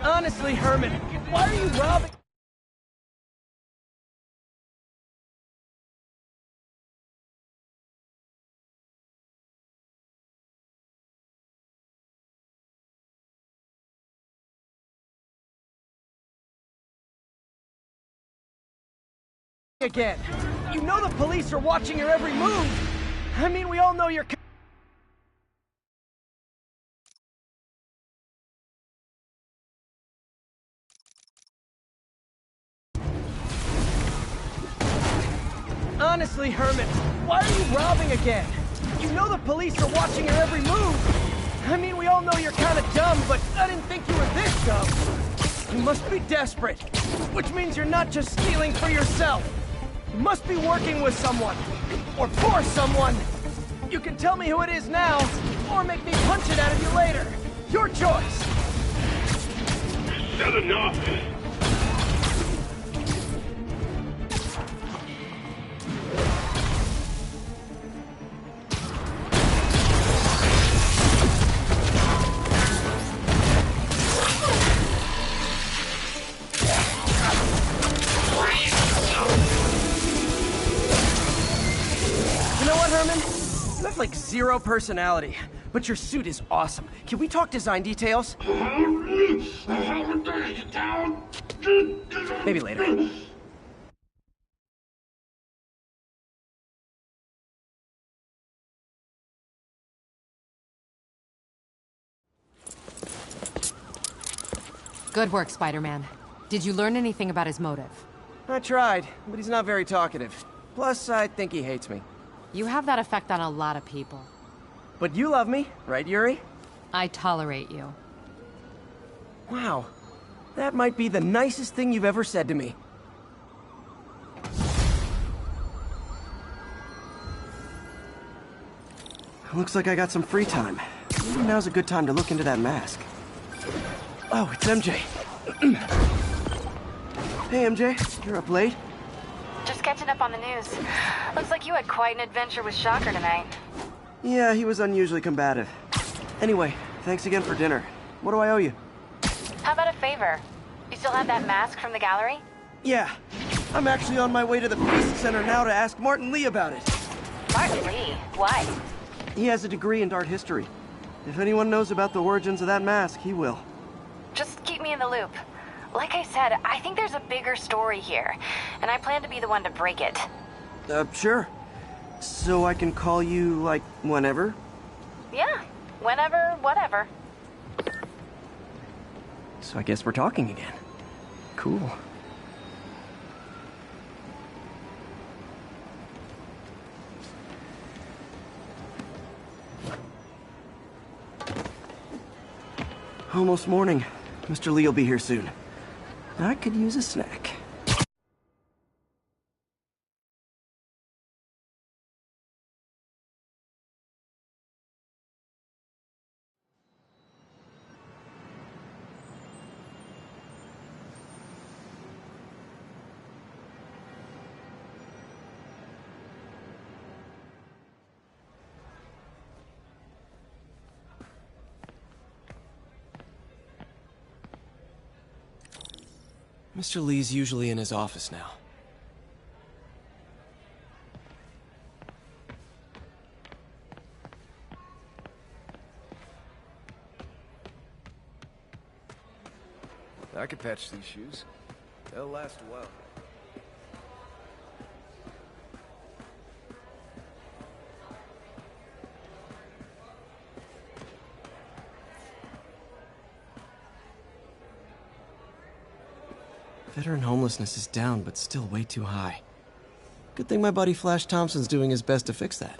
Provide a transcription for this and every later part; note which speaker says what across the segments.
Speaker 1: Honestly, Herman, why are you robbing... again? You know the police are watching your every move! I mean, we all know you're... Honestly, Herman, why are you robbing again? You know the police are watching your every move! I mean, we all know you're kinda dumb, but I didn't think you were this dumb! You must be desperate, which means you're not just stealing for yourself! You must be working with someone, or for someone! You can tell me who it is now, or make me punch it out of you later! Your choice!
Speaker 2: Said enough!
Speaker 1: You know what, Herman? You have like zero personality, but your suit is awesome. Can we talk design details? Maybe later.
Speaker 3: Good work, Spider-Man. Did you learn anything about his motive?
Speaker 1: I tried, but he's not very talkative. Plus, I think he hates me.
Speaker 3: You have that effect on a lot of people.
Speaker 1: But you love me, right, Yuri?
Speaker 3: I tolerate you.
Speaker 1: Wow. That might be the nicest thing you've ever said to me. Looks like I got some free time. Maybe now's a good time to look into that mask. Oh, it's MJ. Hey, MJ. You're up late?
Speaker 4: Just catching up on the news. Looks like you had quite an adventure with Shocker tonight.
Speaker 1: Yeah, he was unusually combative. Anyway, thanks again for dinner. What do I owe you?
Speaker 4: How about a favor? You still have that mask from the gallery?
Speaker 1: Yeah. I'm actually on my way to the Feast Center now to ask Martin Lee about it.
Speaker 4: Martin Lee? Why?
Speaker 1: He has a degree in art history. If anyone knows about the origins of that mask, he will.
Speaker 4: Just keep me in the loop. Like I said, I think there's a bigger story here, and I plan to be the one to break it.
Speaker 1: Sure. So I can call you, like, whenever?
Speaker 4: Yeah, whenever, whatever.
Speaker 1: So I guess we're talking again. Cool. Almost morning. Mr. Lee will be here soon. I could use a snack. Mr. Lee's usually in his office now.
Speaker 5: I could patch these shoes. They'll last a while.
Speaker 1: Veteran homelessness is down, but still way too high. Good thing my buddy Flash Thompson's doing his best to fix that.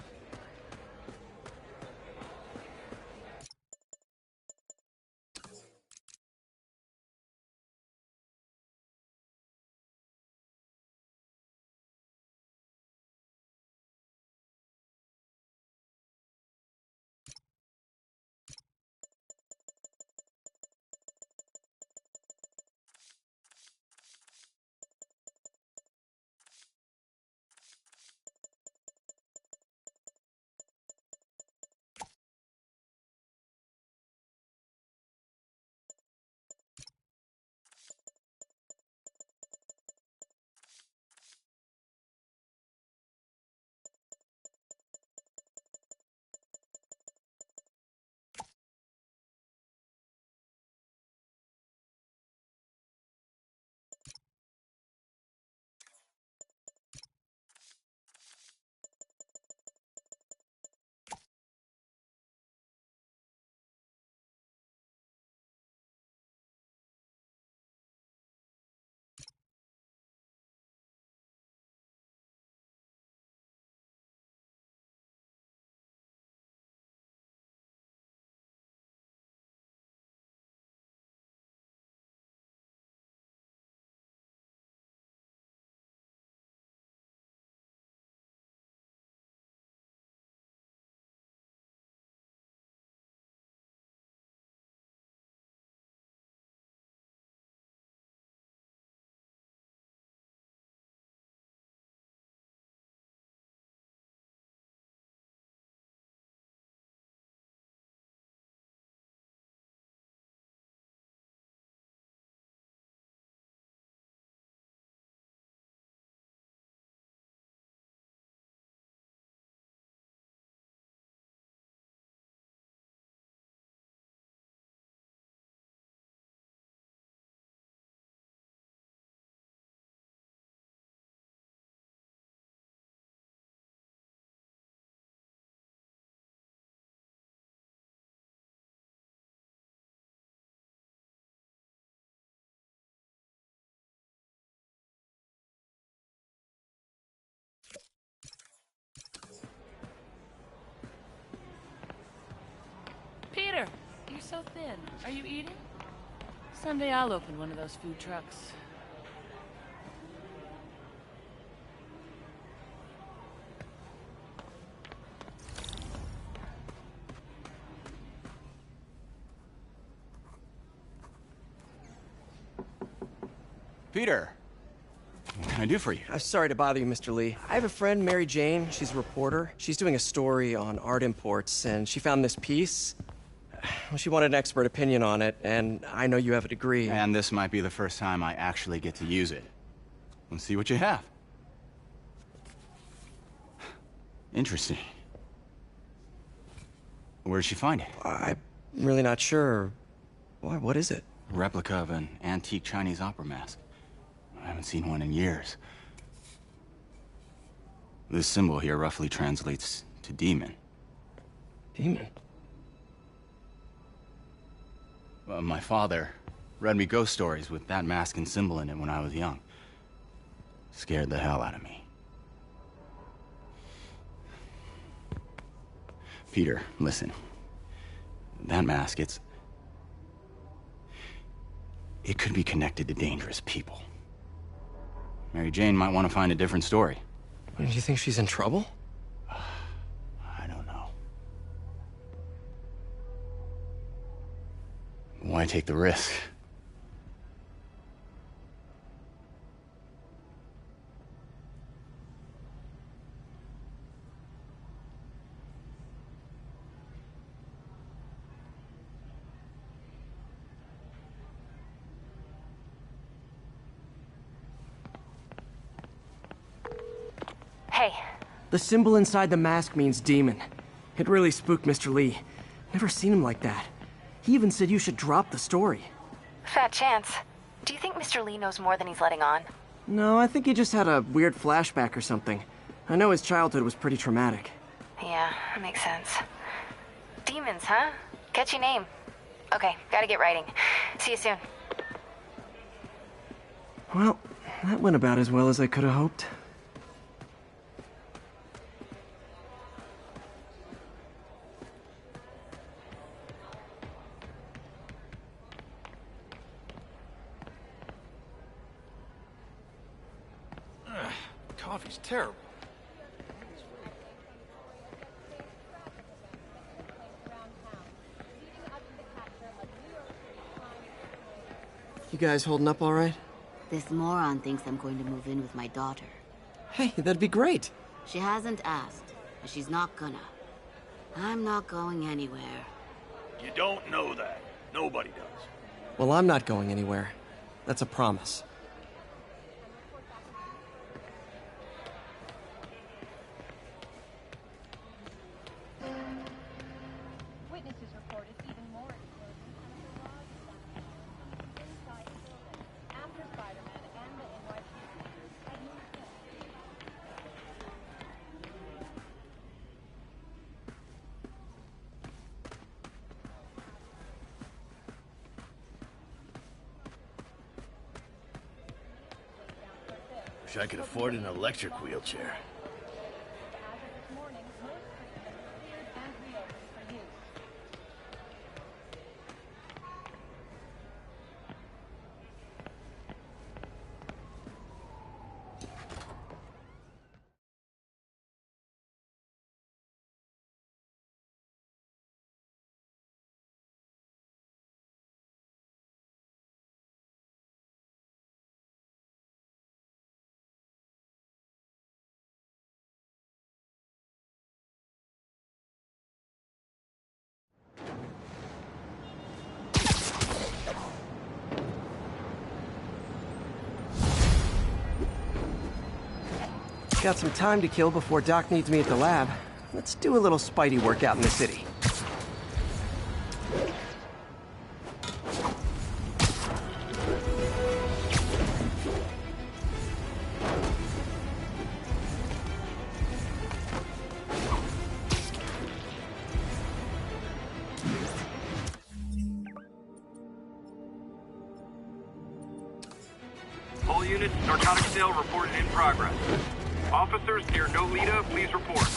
Speaker 2: You're so thin. Are you eating? Someday I'll open one of those food trucks.
Speaker 6: Peter, what can I do for you?
Speaker 1: I'm sorry to bother you, Mr. Lee. I have a friend, Mary Jane. She's a reporter. She's doing a story on art imports, and she found this piece. Well, she wanted an expert opinion on it, and I know you have a degree.
Speaker 6: And this might be the first time I actually get to use it. Let's see what you have. Interesting. Where did she find it?
Speaker 1: I'm really not sure. Why, what is it?
Speaker 6: A replica of an antique Chinese opera mask. I haven't seen one in years. This symbol here roughly translates to demon.
Speaker 1: Demon?
Speaker 6: Well, my father read me ghost stories with that mask and symbol in it when I was young. Scared the hell out of me. Peter, listen. That mask, it could be connected to dangerous people. Mary Jane might want to find a different story.
Speaker 1: Do you think she's in trouble?
Speaker 6: I don't know. Why take the risk?
Speaker 4: Hey,
Speaker 1: The symbol inside the mask means demon. It really spooked Mr. Lee. Never seen him like that. He even said you should drop the story.
Speaker 4: fat chance. Do you think Mr. Lee knows more than he's letting on?
Speaker 1: No, I think he just had a weird flashback or something. I know his childhood was pretty traumatic.
Speaker 4: Yeah, makes sense. Demons, huh? Catchy name. Okay, gotta get writing. See you soon.
Speaker 1: Well, that went about as well as I could have hoped.
Speaker 5: Coffee's terrible.
Speaker 1: You guys holding up all right?
Speaker 7: This moron thinks I'm going to move in with my daughter.
Speaker 1: Hey, that'd be great.
Speaker 7: She hasn't asked, and she's not gonna. I'm not going anywhere.
Speaker 8: You don't know that. Nobody does.
Speaker 1: Well, I'm not going anywhere. That's a promise.
Speaker 9: Witnesses reported even more explosions inside the building after SpiderMan and the NYPD had moved in.
Speaker 8: Wish I could afford an electric wheelchair.
Speaker 9: As of this morning, most prisons are cleared and reopened for use.
Speaker 1: Got some time to kill before Doc needs me at the lab. Let's do a little Spidey workout in the city.
Speaker 10: All units, narcotic sale reported in progress. Officers near Nolita, please report.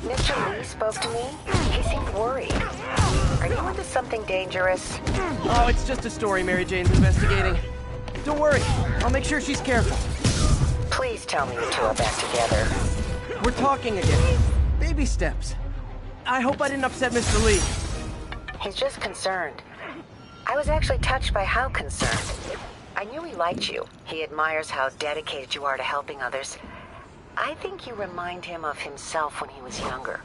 Speaker 11: Mr. Lee spoke to me. He seemed worried. Are you into something dangerous?
Speaker 1: Oh, it's just a story Mary Jane's investigating. Don't worry, I'll make sure she's careful.
Speaker 11: Please tell me you two are back together.
Speaker 1: We're talking again. Baby steps. I hope I didn't upset Mr. Lee.
Speaker 11: He's just concerned. I was actually touched by how concerned. I knew he liked you. He admires how dedicated you are to helping others. I think you remind him of himself when he was younger.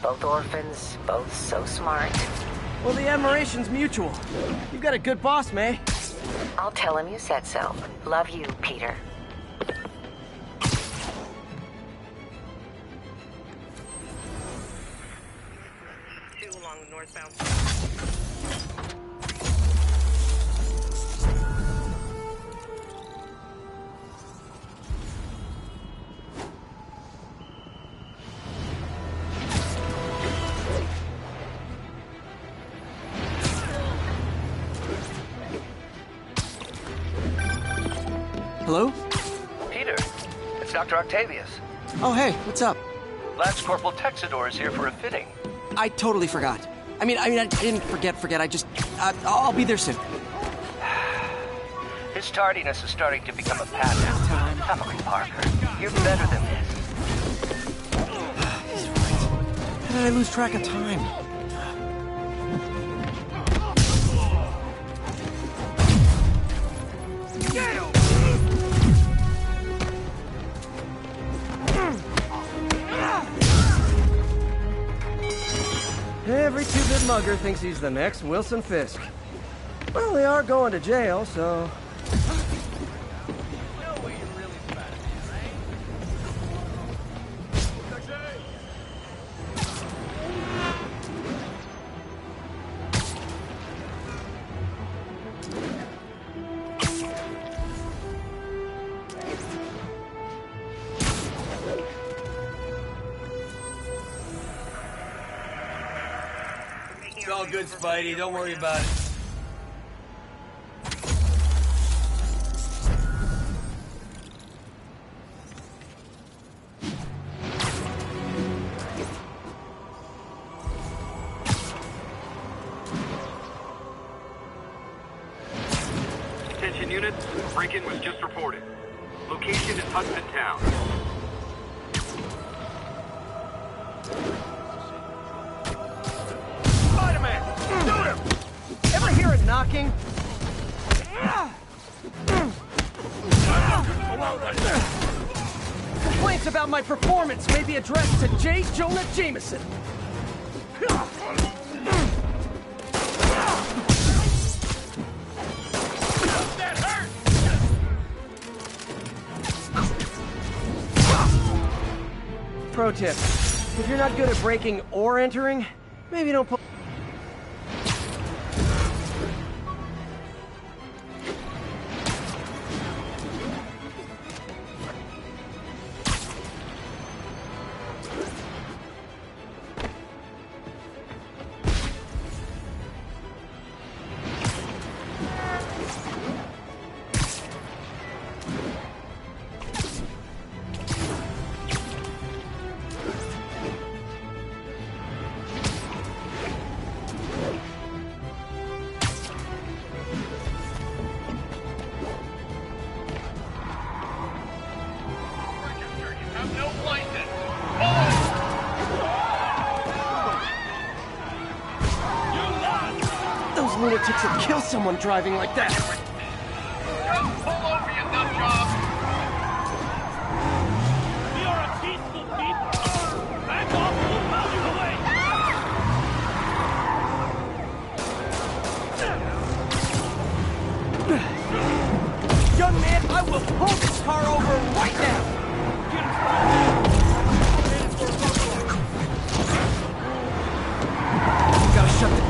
Speaker 11: Both orphans, both so smart.
Speaker 1: Well, the admiration's mutual. You've got a good boss, May.
Speaker 11: I'll tell him you said so. Love you, Peter.
Speaker 12: Northbound.
Speaker 1: Hello?
Speaker 13: Peter, it's Dr. Octavius.
Speaker 1: Oh, hey, what's up?
Speaker 13: Lance Corporal Texador is here for a fitting.
Speaker 1: I totally forgot. I mean, I didn't forget. I just, I'll be there soon.
Speaker 13: His tardiness is starting to become a pattern. Emily Parker, you're better than this.
Speaker 1: He's right. How did I lose track of time? Every two-bit mugger thinks he's the next Wilson Fisk. Well, they are going to jail, so...
Speaker 14: It's all good, Spidey. Don't worry about it.
Speaker 10: Attention units, a break-in was just reported. Location is Hudson Town.
Speaker 1: SpiderMan! Shoot him! Ever hear a knocking? Complaints about my performance may be addressed to J. Jonah Jameson.
Speaker 14: That hurt!
Speaker 1: Pro tip. If you're not good at breaking or entering, maybe don't put... Those lunatics would kill someone driving like that.
Speaker 14: Pull over, you nut job! We are a peaceful people! Back off and we'll pound you away!
Speaker 1: Young man, I will pull this car over right now! Gotta shut the...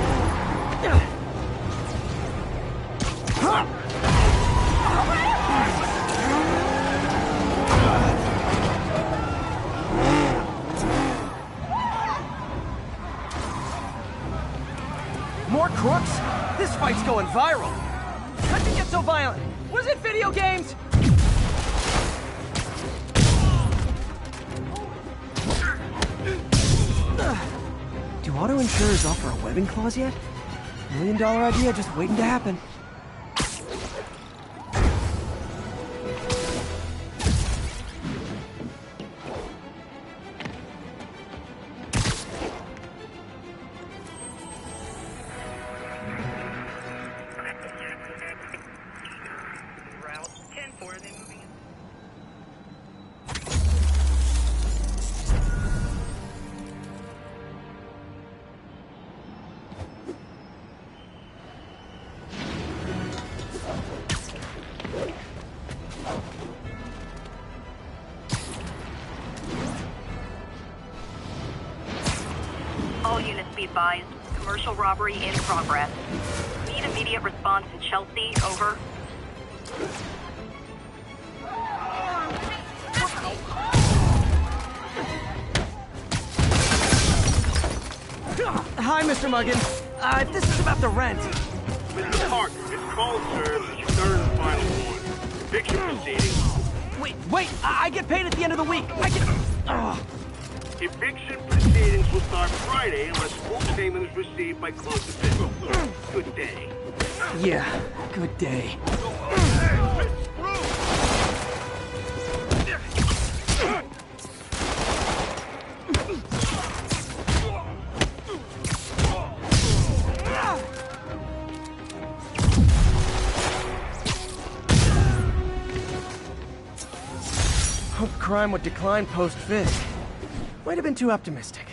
Speaker 1: More crooks? This fight's going viral. How'd you get so violent? Was it video games? insurers offer a webbing clause yet? $1 million idea just waiting to happen.
Speaker 12: All units be advised. Commercial robbery in progress. Need immediate response in Chelsea. Over.
Speaker 1: Hi, Mr. Muggin. This is about the rent.
Speaker 10: Mr. Parker, it's call served as your third and final warning. Eviction proceedings.
Speaker 1: Wait! I get paid at the end of the week. I get...
Speaker 10: Eviction proceedings will start Friday unless full payment is received by close of business. Good day.
Speaker 1: Yeah, good day. Hoped crime would decline post-Fisk. Might have been too optimistic.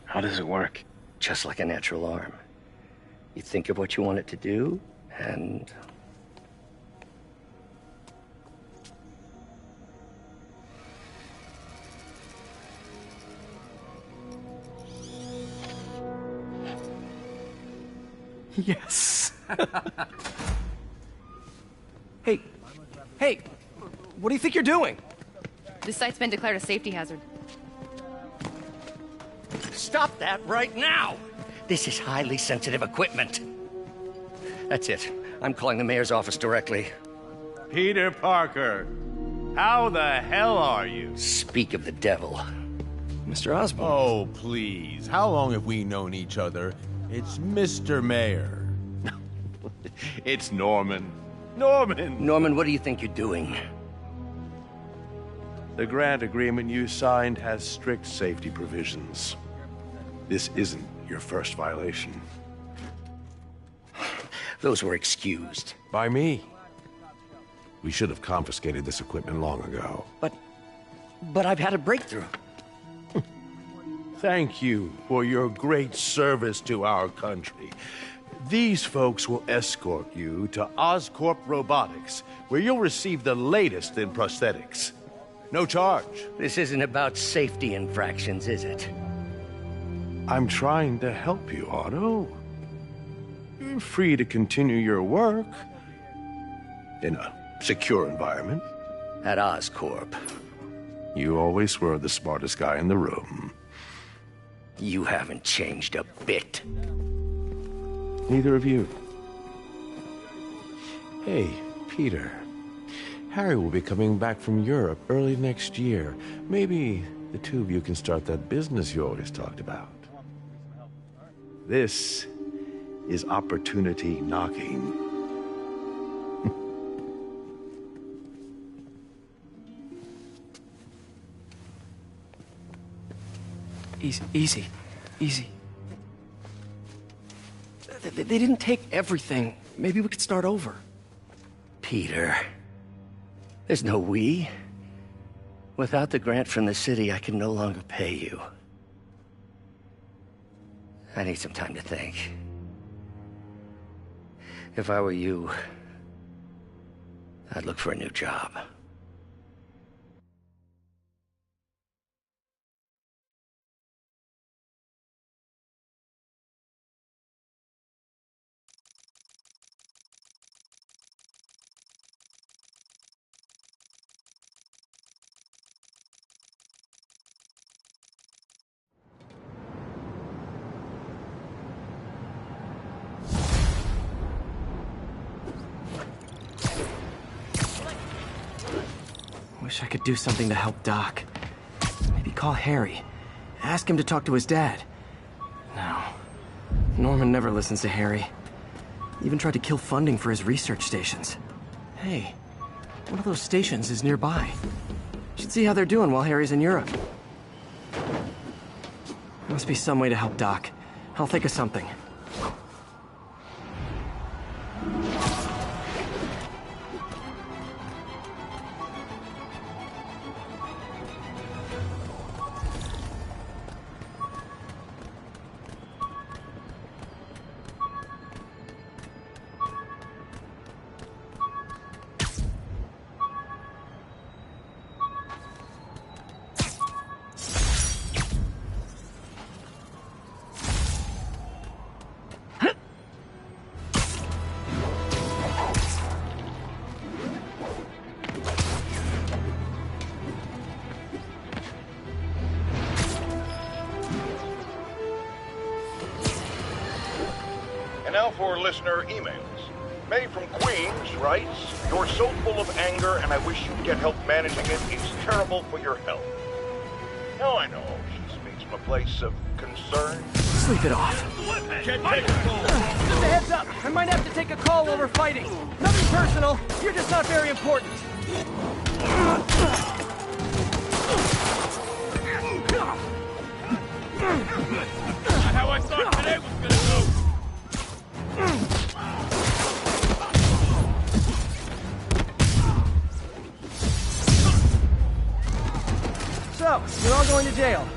Speaker 15: How does it work? Just like a natural arm. You think of what you want it to do, and...
Speaker 1: Yes. Hey, what do you think you're doing?
Speaker 3: This site's been declared a safety hazard.
Speaker 15: Stop that right now! This is highly sensitive equipment. That's it. I'm calling the mayor's office directly.
Speaker 16: Peter Parker, how the hell are you?
Speaker 15: Speak of the devil.
Speaker 1: Mr. Osborn.
Speaker 16: Oh, please. How long have we known each other? It's Mr. Mayor. It's Norman.
Speaker 15: Norman, what do you think you're doing?
Speaker 16: The grant agreement you signed has strict safety provisions. This isn't your first violation.
Speaker 15: Those were excused.
Speaker 16: By me. We should have confiscated this equipment long ago.
Speaker 15: But I've had a breakthrough.
Speaker 16: Thank you for your great service to our country. These folks will escort you to Oscorp Robotics, where you'll receive the latest in prosthetics. No charge.
Speaker 15: This isn't about safety infractions, is it?
Speaker 16: I'm trying to help you, Otto. You're free to continue your work in a secure environment.
Speaker 15: At Oscorp.
Speaker 16: You always were the smartest guy in the room.
Speaker 15: You haven't changed a bit.
Speaker 16: Neither of you. Hey, Peter. Harry will be coming back from Europe early next year. Maybe the two of you can start that business you always talked about. This is opportunity knocking.
Speaker 1: Easy. They didn't take everything. Maybe we could start over.
Speaker 15: Peter, there's no we. Without the grant from the city, I can no longer pay you. I need some time to think. If I were you, I'd look for a new job.
Speaker 1: Wish I could do something to help Doc. Maybe call Harry. Ask him to talk to his dad. No. Norman never listens to Harry. Even tried to kill funding for his research stations. Hey, one of those stations is nearby. Should see how they're doing while Harry's in Europe. Must be some way to help Doc. I'll think of something.
Speaker 17: Now for listener emails. May from Queens writes, "You're so full of anger and I wish you'd get help managing it. It's terrible for your health." Now I know she speaks from a place of concern.
Speaker 1: Sleep it off.
Speaker 14: Just a
Speaker 1: heads up, I might have to take a call while we're fighting. Nothing personal, you're just not very important.
Speaker 14: Not how I thought today was gonna go.
Speaker 1: So, you're all going to jail,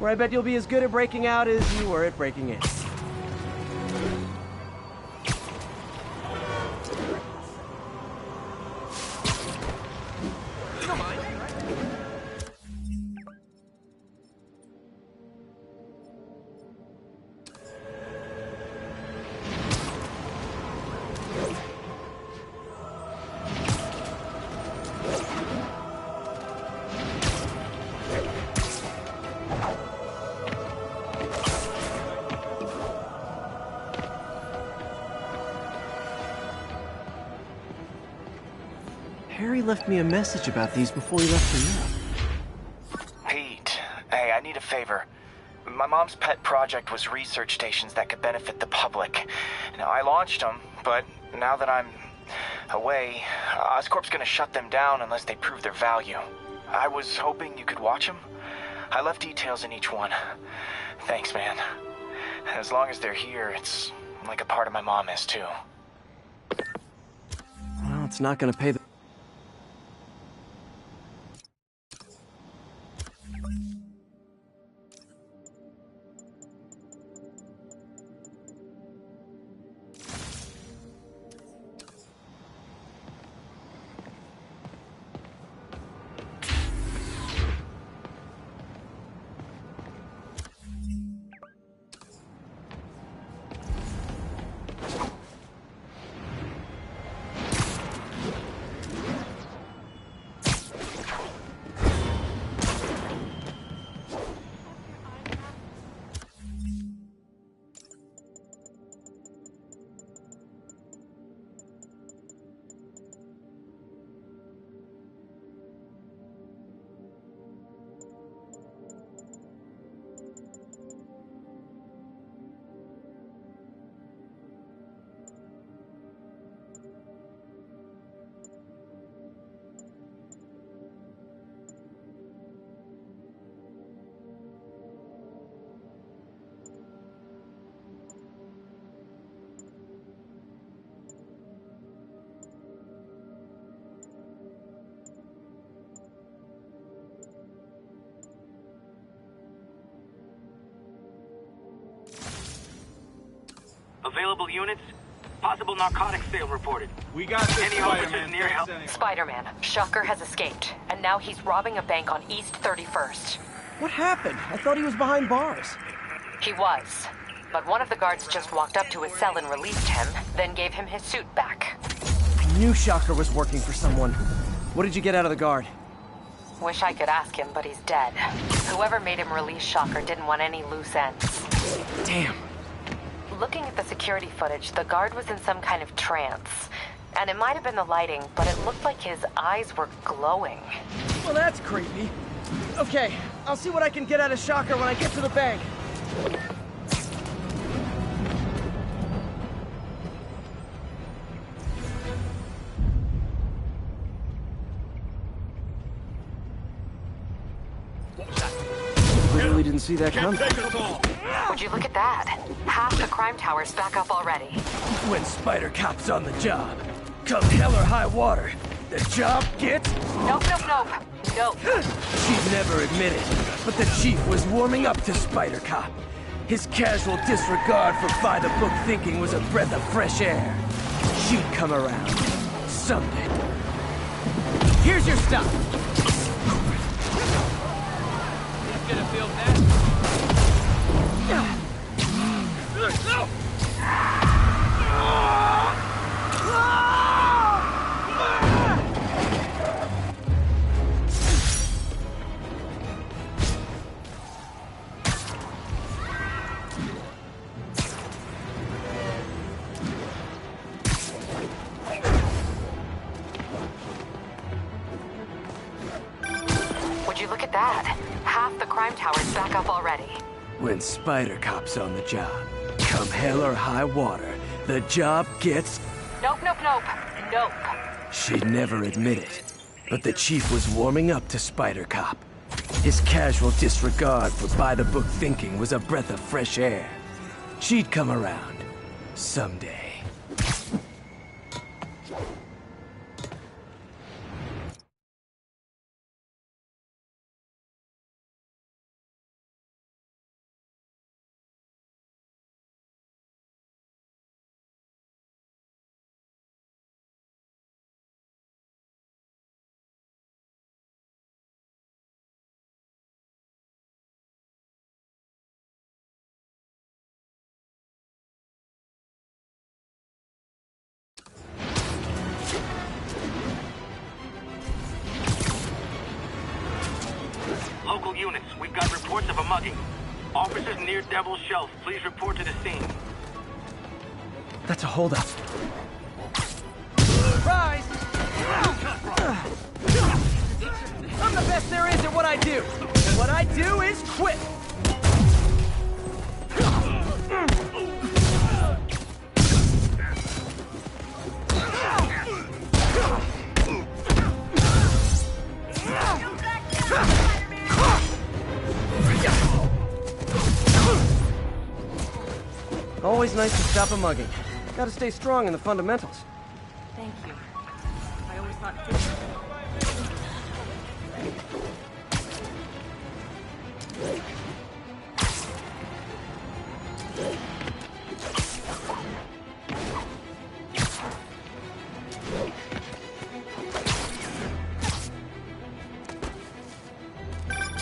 Speaker 1: where I bet you'll be as good at breaking out as you were at breaking in. Harry left me a message about these before he left for Europe.
Speaker 13: Pete, hey, I need a favor. My mom's pet project was research stations that could benefit the public. Now, I launched them, but now that I'm away, Oscorp's gonna shut them down unless they prove their value. I was hoping you could watch them. I left details in each one. Thanks, man. As long as they're here, it's like a part of my mom is, too.
Speaker 1: Well, it's not gonna pay the...
Speaker 10: Available units? Possible narcotics sale reported.
Speaker 14: We got this,
Speaker 10: Any officers
Speaker 14: Spider-Man.
Speaker 10: near help?
Speaker 12: Spider-Man, Shocker has escaped, and now he's robbing a bank on East 31st.
Speaker 1: What happened? I thought he was behind bars.
Speaker 12: He was. But one of the guards just walked up to his cell and released him, then gave him his suit back.
Speaker 1: I knew Shocker was working for someone. What did you get out of the guard?
Speaker 12: Wish I could ask him, but he's dead. Whoever made him release Shocker didn't want any loose ends.
Speaker 1: Damn.
Speaker 12: Looking at the security footage, the guard was in some kind of trance. And it might have been the lighting, but it looked like his eyes were glowing.
Speaker 1: Well, that's creepy. Okay, I'll see what I can get out of Shocker when I get to the bank. Really didn't see that coming.
Speaker 12: Would you look at that? Half the crime tower's back up already.
Speaker 1: When Spider Cop's on the job, come hell or high water, the job gets...
Speaker 12: Nope.
Speaker 1: She'd never admit it, but the chief was warming up to Spider Cop. His casual disregard for by-the-book thinking was a breath of fresh air. She'd come around. Someday. Here's your stuff.
Speaker 14: He's gonna feel that. No!
Speaker 12: Would you look at that? Half the crime tower's back up already.
Speaker 1: When Spider Cop's on the job, come hell or high water, the job gets...
Speaker 12: Nope.
Speaker 1: She'd never admit it, but the chief was warming up to Spider Cop. His casual disregard for by-the-book thinking was a breath of fresh air. She'd come around. Someday.
Speaker 10: Local units, we've got reports of a mugging. Officers near Devil's Shelf, please report to the scene.
Speaker 1: That's a holdup. Surprise! I'm the best there is at what I do. What I do is quit. Always nice to stop a mugging. Gotta stay strong in the fundamentals.
Speaker 2: Thank you. I always thought...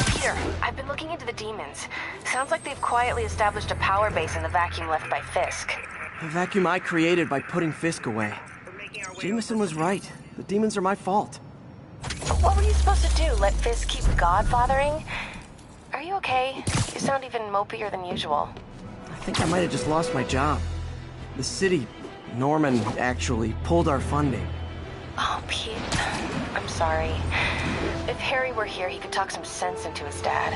Speaker 4: Peter, I've been looking into the demons. Sounds like they've quietly established a power base in the vacuum left by Fisk.
Speaker 1: The vacuum I created by putting Fisk away. Jameson was right. The demons are my fault.
Speaker 4: What were you supposed to do? Let Fisk keep godfathering? Are you okay? You sound even mopier than usual.
Speaker 1: I think I might have just lost my job. The city, Norman, actually pulled our funding.
Speaker 4: Oh, Pete. I'm sorry. If Harry were here, he could talk some sense into his dad.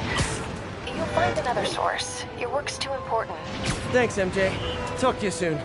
Speaker 4: You'll find another source. Your work's too important.
Speaker 1: Thanks, MJ. Talk to you soon.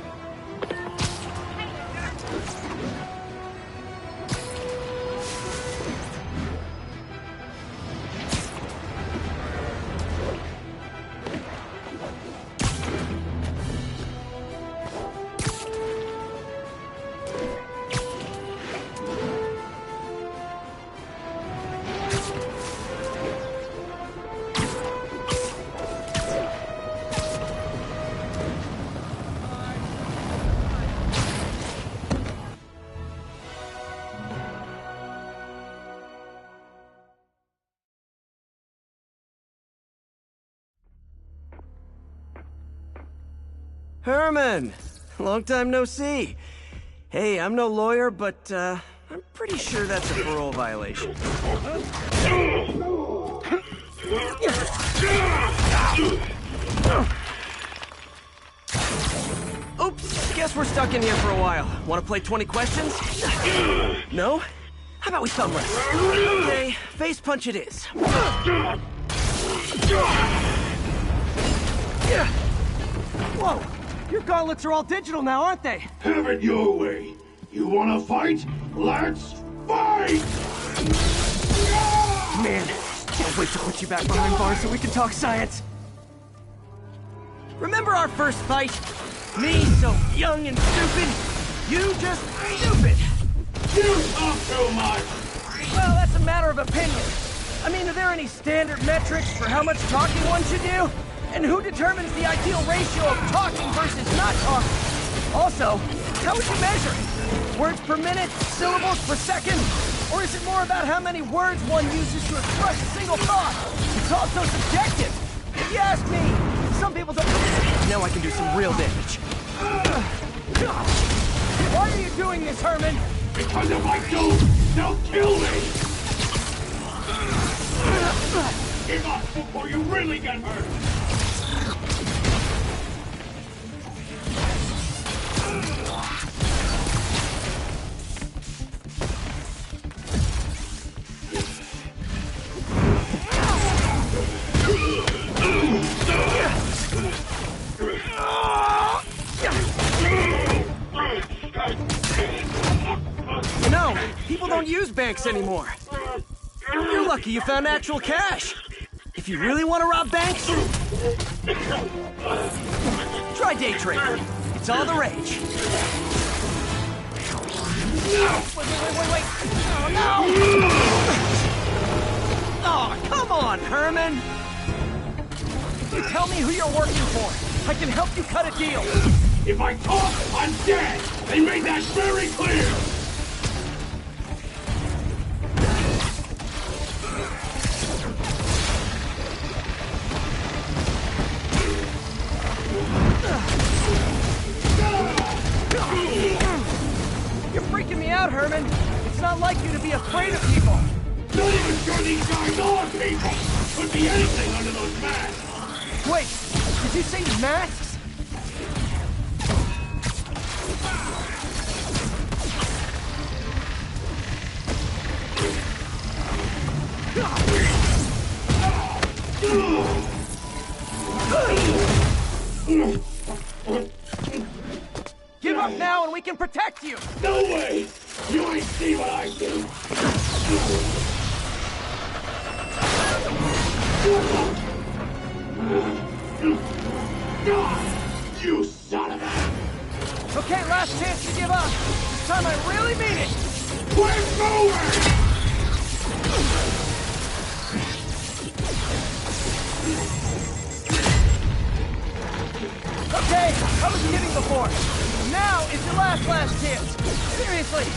Speaker 1: Herman! Long time no see. Hey, I'm no lawyer, but, I'm pretty sure that's a parole violation. Oops, guess we're stuck in here for a while. Want to play 20 questions? No? How about we thumb wrestle? Okay, face punch it is. Whoa! Your gauntlets are all digital now, aren't they?
Speaker 14: Have it your way. You wanna fight? Let's fight!
Speaker 1: Man, can't wait to put you back behind bars so we can talk science. Remember our first fight? Me, so young and stupid. You just stupid.
Speaker 14: You talk too much.
Speaker 1: Well, that's a matter of opinion. I mean, are there any standard metrics for how much talking one should do? And who determines the ideal ratio of talking versus not talking? Also, how would you measure it? Words per minute? Syllables per second? Or is it more about how many words one uses to express a single thought? It's also subjective. If you ask me, some people don't... Now I can do some real damage. Why are you doing this, Herman?
Speaker 14: Because if I don't, they'll kill me! Give up before you really get hurt!
Speaker 1: You know, people don't use banks anymore. You're lucky you found actual cash. If you really want to rob banks, try day trading. It's all the rage. Wait. Oh, no! Oh, come on, Herman! You tell me who you're working for. I can help you cut a deal.
Speaker 14: If I talk, I'm dead! They made that very clear!
Speaker 1: You're freaking me out, Herman. It's not like you to be afraid of people.
Speaker 14: Not even sure these guys are people! Could be anything under those masks!
Speaker 1: Wait, did you say masks? Give up now and we can protect you!
Speaker 14: No way! You ain't see what I do! You son of a...
Speaker 1: Okay, last chance to give up. This time I really mean it!
Speaker 14: We're going!
Speaker 1: Okay, I was kidding before. Now is your last chance. Seriously.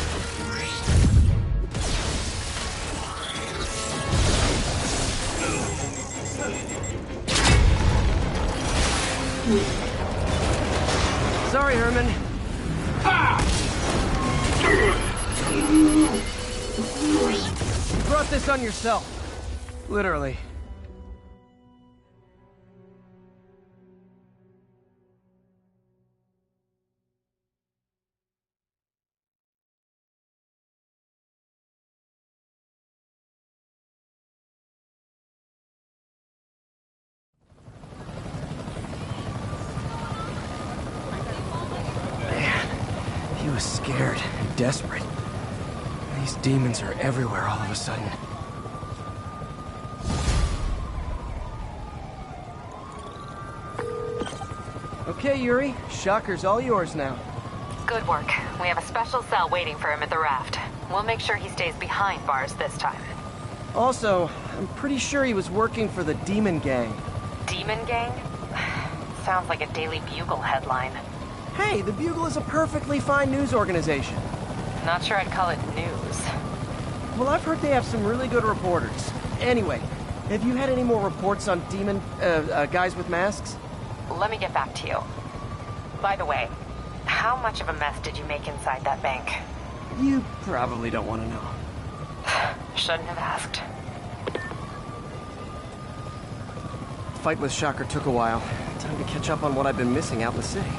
Speaker 1: Sorry, Herman. You brought this on yourself. Literally. He was scared and desperate. These demons are everywhere all of a sudden. Okay, Yuri. Shocker's all yours now.
Speaker 12: Good work. We have a special cell waiting for him at the raft. We'll make sure he stays behind bars this time.
Speaker 1: Also, I'm pretty sure he was working for the Demon Gang.
Speaker 12: Demon Gang? Sounds like a Daily Bugle headline.
Speaker 1: Hey, the Bugle is a perfectly fine news organization.
Speaker 12: Not sure I'd call it news.
Speaker 1: Well, I've heard they have some really good reporters. Anyway, have you had any more reports on demon, guys with masks?
Speaker 12: Let me get back to you. By the way, how much of a mess did you make inside that bank?
Speaker 1: You probably don't want to know.
Speaker 12: Shouldn't have asked.
Speaker 1: Fight with Shocker took a while. Time to catch up on what I've been missing out in the city.